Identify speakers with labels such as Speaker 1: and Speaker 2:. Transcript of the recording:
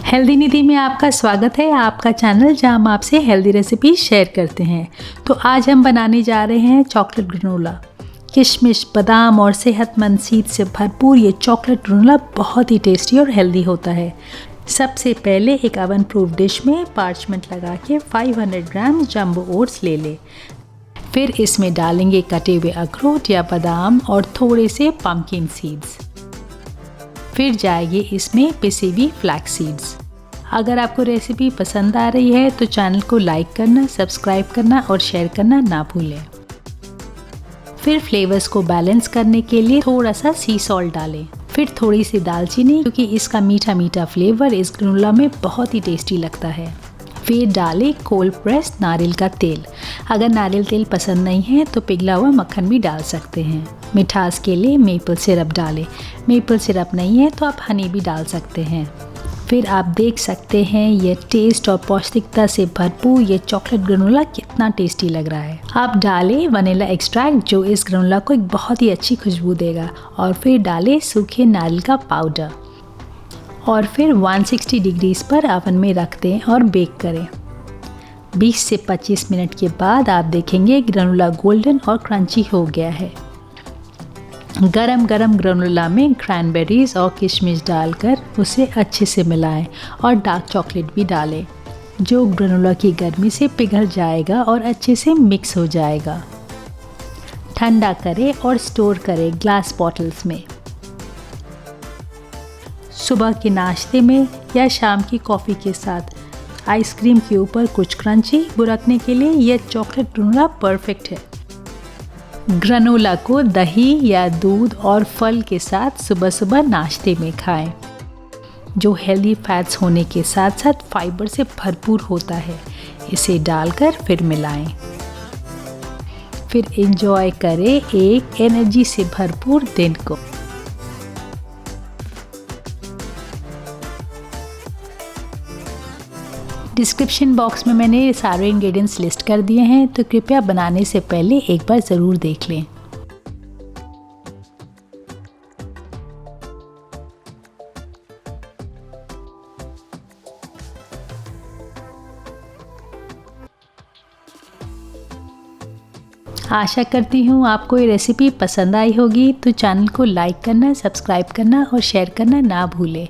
Speaker 1: Healthy निधि में आपका स्वागत है। आपका चैनल जहां हम आपसे हेल्दी रेसिपी शेयर करते हैं। तो आज हम बनाने जा रहे हैं चॉकलेट ग्रेनोला। किशमिश, बादाम और सेहतमंद सीड से भरपूर ये चॉकलेट ग्रेनोला बहुत ही टेस्टी और हेल्दी होता है। सबसे पहले एक ओवन प्रूफ डिश में पार्चमेंट लगा के 500 ग्राम जंबो ओट्स ले लें। फिर इसमें डालेंगे कटे हुए अखरोट या बादाम और थोड़े से पम्पकिन सीड्स। फिर जाएगी इसमें पिसी हुई फ्लैक्स सीड्स। अगर आपको रेसिपी पसंद आ रही है तो चैनल को लाइक करना, सब्सक्राइब करना और शेयर करना ना भूलें। फिर फ्लेवर्स को बैलेंस करने के लिए थोड़ा सा सी सॉल्ट डालें। फिर थोड़ी सी दालचीनी, क्योंकि इसका मीठा मीठा फ्लेवर इस ग्रेनोला में बहुत ही टेस्टी लगता है। फिर डालें कोल्ड प्रेस नारियल का तेल। अगर नारियल तेल पसंद नहीं है तो पिघला हुआ मक्खन भी डाल सकते हैं। मिठास के लिए मेपल सिरप डालें। मेपल सिरप नहीं है तो आप हनी भी डाल सकते हैं। फिर आप देख सकते हैं ये टेस्ट और पौष्टिकता से भरपूर ये चॉकलेट ग्रेनोला कितना टेस्टी लग रहा है। आप डालें वनीला एक्सट्रैक्ट जो इस ग्रेनोला को एक बहुत ही अच्छी खुशबू देगा। और फिर डालें सूखे नारियल का पाउडर और फिर 160 डिग्रीज पर ओवन में रख दें और बेक करें। 20 से 25 मिनट के बाद आप देखेंगे ग्रेनोला गोल्डन और क्रंची हो गया है। गरम गरम ग्रेनोला में क्रैनबेरीज और किशमिश डालकर उसे अच्छे से मिलाएं और डार्क चॉकलेट भी डालें, जो ग्रेनोला की गर्मी से पिघल जाएगा और अच्छे से मिक्स हो जाएगा। ठंडा करें और स्टोर करें ग्लास बॉटल्स में। सुबह के नाश्ते में या शाम की कॉफ़ी के साथ आइसक्रीम के ऊपर कुछ क्रंची बुरकने के लिए यह चॉकलेट ग्रेनोला परफेक्ट है। ग्रेनोला को दही या दूध और फल के साथ सुबह सुबह नाश्ते में खाएं, जो हेल्दी फैट्स होने के साथ साथ फाइबर से भरपूर होता है। इसे डालकर फिर मिलाएं। फिर एंजॉय करें एक एनर्जी से भरपूर दिन को। डिस्क्रिप्शन बॉक्स में मैंने सारे इंग्रेडिएंट्स लिस्ट कर दिए हैं, तो कृपया बनाने से पहले एक बार ज़रूर देख लें। आशा करती हूँ आपको ये रेसिपी पसंद आई होगी। तो चैनल को लाइक करना, सब्सक्राइब करना और शेयर करना ना भूलें।